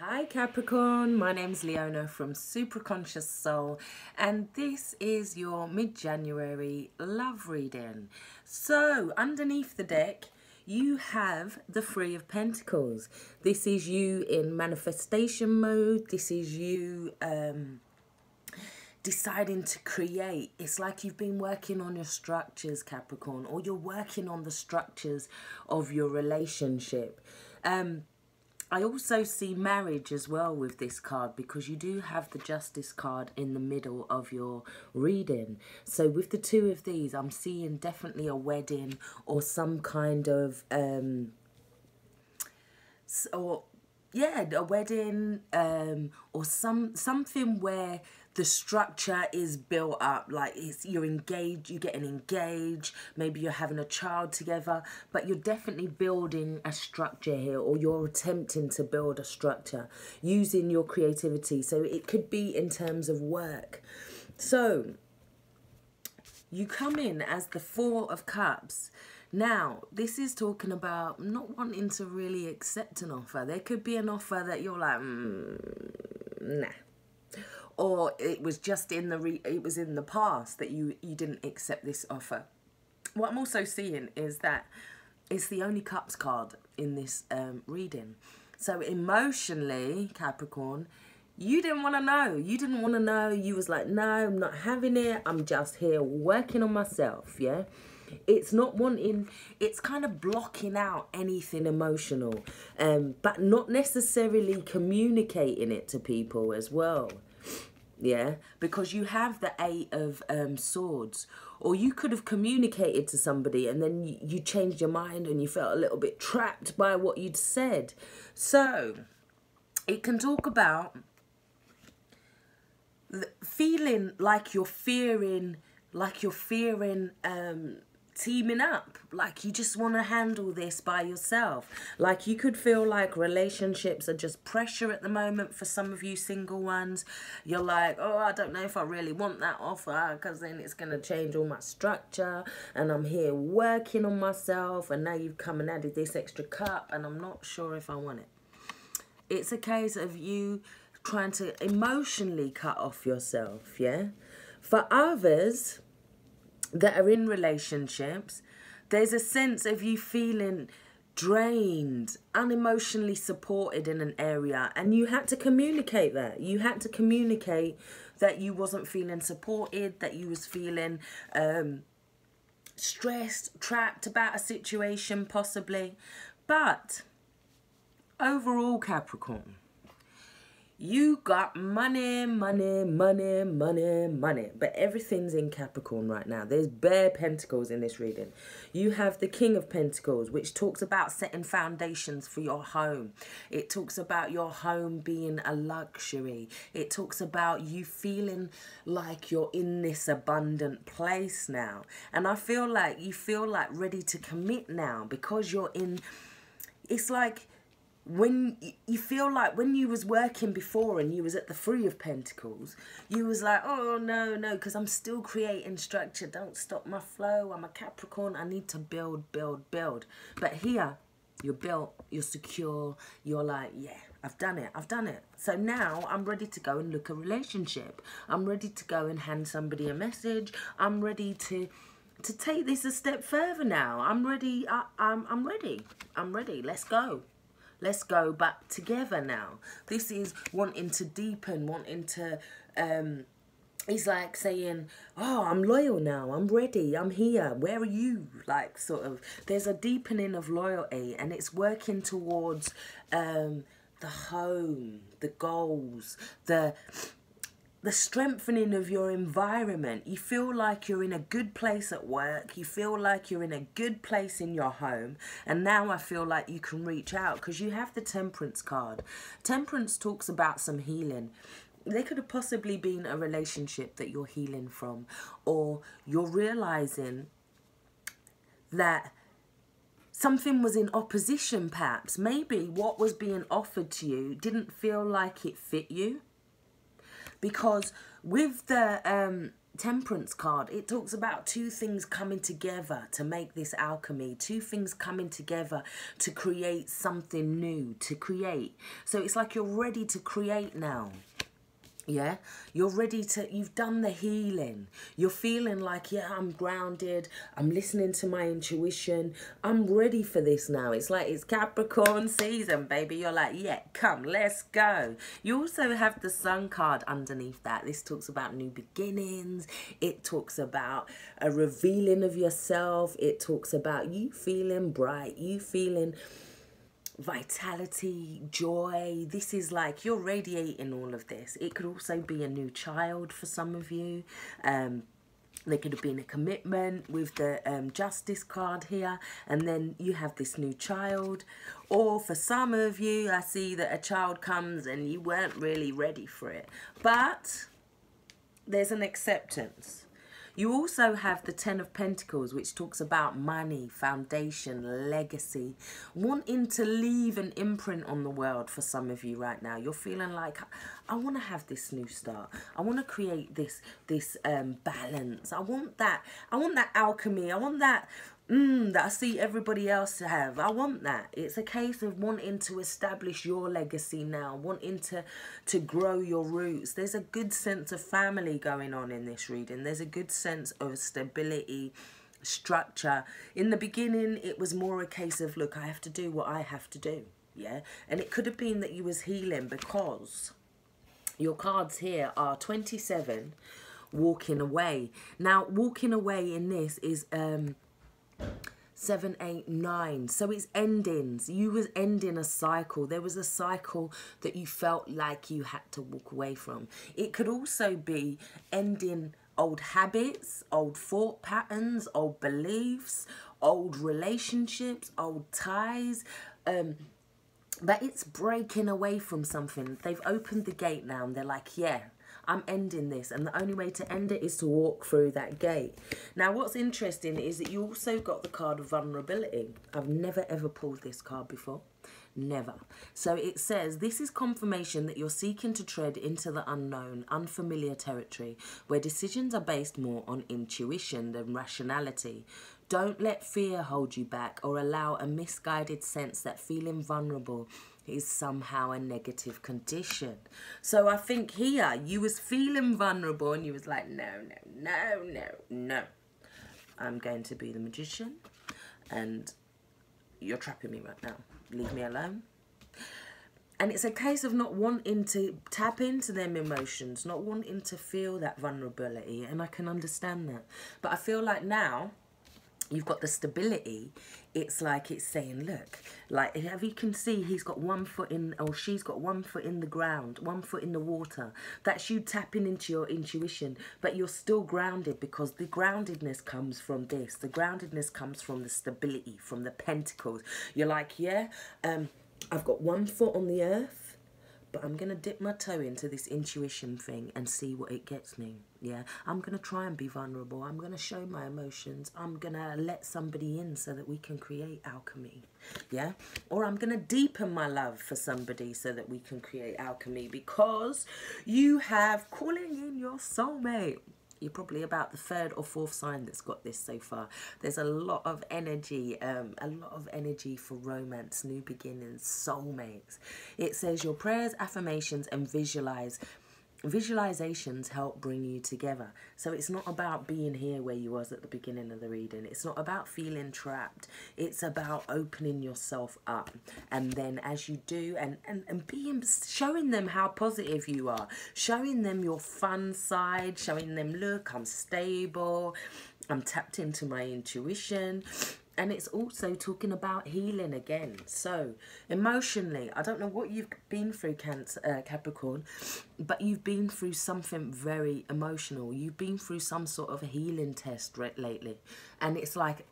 Hi Capricorn, my name's Leona from Supra ConsciousSoul, and this is your mid-January love reading. So underneath the deck you have the Three of Pentacles. This is you in manifestation mode. This is you deciding to create. It's like you've been working on your structures, Capricorn, or you're working on the structures of your relationship. I also see marriage as well with this card, because you do have the Justice card in the middle of your reading. So with the two of these, I'm seeing definitely a wedding or some kind of a wedding or something where the structure is built up, like you're engaged, you're getting engaged, maybe you're having a child together, but you're definitely building a structure here, or you're attempting to build a structure using your creativity. So it could be in terms of work. So you come in as the Four of Cups. Now, this is talking about not wanting to really accept an offer. There could be an offer that you're like, nah. Or it was just in the past that you didn't accept this offer. What I'm also seeing is that it's the only Cups card in this reading. So emotionally, Capricorn, you didn't want to know. You didn't want to know. You was like, no, I'm not having it. I'm just here working on myself, yeah? It's not wanting, it's kind of blocking out anything emotional, but not necessarily communicating it to people as well. Yeah, because you have the Eight of Swords, or you could have communicated to somebody and then you changed your mind and you felt a little bit trapped by what you'd said. So it can talk about feeling like you're fearing teaming up, like you just want to handle this by yourself. Like you could feel like relationships are just pressure at the moment for some of you single ones. You're like, oh, I don't know if I really want that offer, because then it's going to change all my structure, and I'm here working on myself, and now you've come and added this extra cup and I'm not sure if I want it. It's a case of you trying to emotionally cut off yourself, yeah? For others that are in relationships, there's a sense of you feeling drained, unemotionally supported in an area, and you had to communicate that. You had to communicate that you wasn't feeling supported, that you was feeling stressed, trapped about a situation possibly. But overall, Capricorn, you got money, money, money, money, money. But everything's in Capricorn right now. There's bare pentacles in this reading. You have the King of Pentacles, which talks about setting foundations for your home. It talks about your home being a luxury. It talks about you feeling like you're in this abundant place now. And I feel like you feel like ready to commit now, because you're in, it's like, when you feel like when you was working before and you was at the Three of Pentacles, you was like, oh no, because I'm still creating structure. Don't stop my flow. I'm a Capricorn. I need to build, build, build. But here, you're built, you're secure. You're like, yeah, I've done it. I've done it. So now I'm ready to go and look a relationship. I'm ready to go and hand somebody a message. I'm ready to take this a step further now. I'm ready. I'm ready. I'm ready. Let's go. Let's go back together now. This is wanting to deepen, wanting to, it's like saying, oh, I'm loyal now. I'm ready. I'm here. Where are you? Like, sort of, there's a deepening of loyalty, and it's working towards the home, the goals, the strengthening of your environment. You feel like you're in a good place at work. You feel like you're in a good place in your home. And now I feel like you can reach out, because you have the Temperance card. Temperance talks about some healing. There could have possibly been a relationship that you're healing from, or you're realizing that something was in opposition perhaps. Maybe what was being offered to you didn't feel like it fit you. Because with the Temperance card, it talks about two things coming together to make this alchemy, two things coming together to create something new, to create. So it's like you're ready to create now. Yeah, you're ready to, you've done the healing. You're feeling like, yeah, I'm grounded. I'm listening to my intuition. I'm ready for this now. It's like it's Capricorn season, baby. You're like, yeah, come, let's go. You also have the Sun card underneath that. This talks about new beginnings. It talks about a revealing of yourself. It talks about you feeling bright, you feeling vitality, joy. This is like you're radiating all of this. It could also be a new child for some of you. There could have been a commitment with the Justice card here, and then you have this new child. Or for some of you, I see that a child comes and you weren't really ready for it, but there's an acceptance. You also have the Ten of Pentacles, which talks about money, foundation, legacy, wanting to leave an imprint on the world for some of you right now. You're feeling like, I want to have this new start. I want to create this balance. I want that alchemy. I want that that I see everybody else have. I want that. It's a case of wanting to establish your legacy now, wanting to grow your roots. There's a good sense of family going on in this reading. There's a good sense of stability, structure. In the beginning, it was more a case of, look, I have to do what I have to do. Yeah. And it could have been that you was healing, because your cards here are 27, walking away. Now, walking away in this is 7, 8, 9. So it's endings. You was ending a cycle. There was a cycle that you felt like you had to walk away from. It could also be ending old habits, old thought patterns, old beliefs, old relationships, old ties. But it's breaking away from something. They've opened the gate now and they're like, yeah, I'm ending this, and the only way to end it is to walk through that gate. Now, what's interesting is that you also got the card of vulnerability. I've never ever pulled this card before. Never. So it says, this is confirmation that you're seeking to tread into the unknown, unfamiliar territory, where decisions are based more on intuition than rationality. Don't let fear hold you back or allow a misguided sense that feeling vulnerable is somehow a negative condition. So I think here you was feeling vulnerable and you was like, no, no, no, no, no. I'm going to be the magician and you're trapping me right now. Leave me alone. And it's a case of not wanting to tap into them emotions, not wanting to feel that vulnerability. And I can understand that. But I feel like now you've got the stability. It's like it's saying, look, like if you can see, he's got 1 foot in, or she's got 1 foot in the ground, 1 foot in the water. That's you tapping into your intuition, but you're still grounded, because the groundedness comes from this. The groundedness comes from the stability, from the pentacles. You're like, yeah, I've got 1 foot on the earth, but I'm going to dip my toe into this intuition thing and see what it gets me. Yeah, I'm going to try and be vulnerable. I'm going to show my emotions. I'm going to let somebody in so that we can create alchemy. Yeah, or I'm going to deepen my love for somebody so that we can create alchemy, because you have calling in your soulmate. You're probably about the 3rd or 4th sign that's got this so far. There's a lot of energy for romance, new beginnings, soulmates. It says your prayers, affirmations, and visualizations help bring you together. So it's not about being here where you was at the beginning of the reading. It's not about feeling trapped. It's about opening yourself up, and then as you do, and showing them how positive you are, showing them your fun side, showing them, look, I'm stable, I'm tapped into my intuition. And it's also talking about healing again. So emotionally, I don't know what you've been through, Capricorn, but you've been through something very emotional. You've been through some sort of healing test lately. And it's like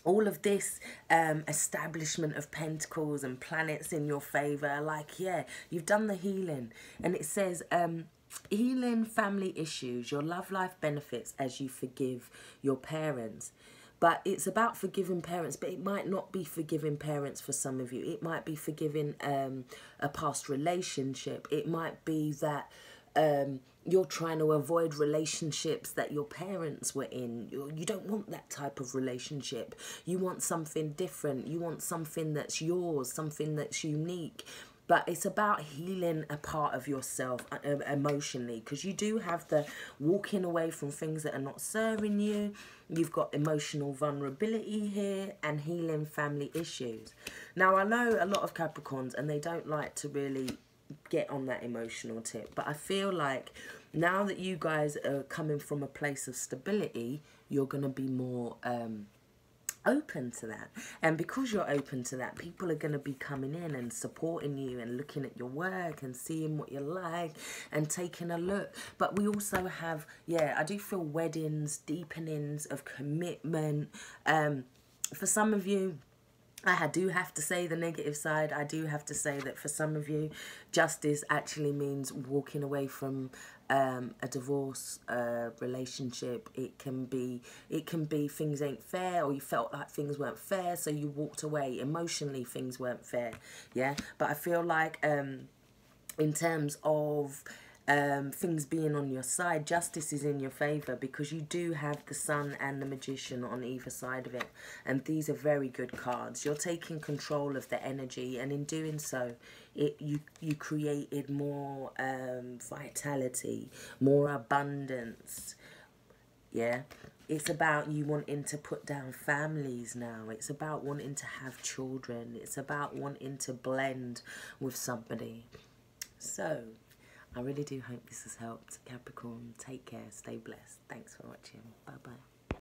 all of this establishment of pentacles and planets in your favour. Like, yeah, you've done the healing. And it says healing family issues. Your love life benefits as you forgive your parents. But it's about forgiving parents, but it might not be forgiving parents for some of you. It might be forgiving a past relationship. It might be that you're trying to avoid relationships that your parents were in. You don't want that type of relationship. You want something different. You want something that's yours, something that's unique. But it's about healing a part of yourself emotionally, because you do have the walking away from things that are not serving you. You've got emotional vulnerability here and healing family issues. Now, I know a lot of Capricorns and they don't like to really get on that emotional tip, but I feel like now that you guys are coming from a place of stability, you're going to be more open to that. And because you're open to that, people are going to be coming in and supporting you and looking at your work and seeing what you like and taking a look. But we also have, I do feel weddings, deepenings of commitment. For some of you, I do have to say the negative side. I do have to say that for some of you, justice actually means walking away from a divorce relationship. It can be things ain't fair, or you felt like things weren't fair, so you walked away. Emotionally, things weren't fair. Yeah, but I feel like in terms of things being on your side, justice is in your favor, because you do have the Sun and the Magician on either side of it, and these are very good cards. You're taking control of the energy, and in doing so, you created more vitality, more abundance. Yeah, it's about you wanting to put down families now. It's about wanting to have children. It's about wanting to blend with somebody. So I really do hope this has helped, Capricorn. Take care. Stay blessed. Thanks for watching. Bye-bye.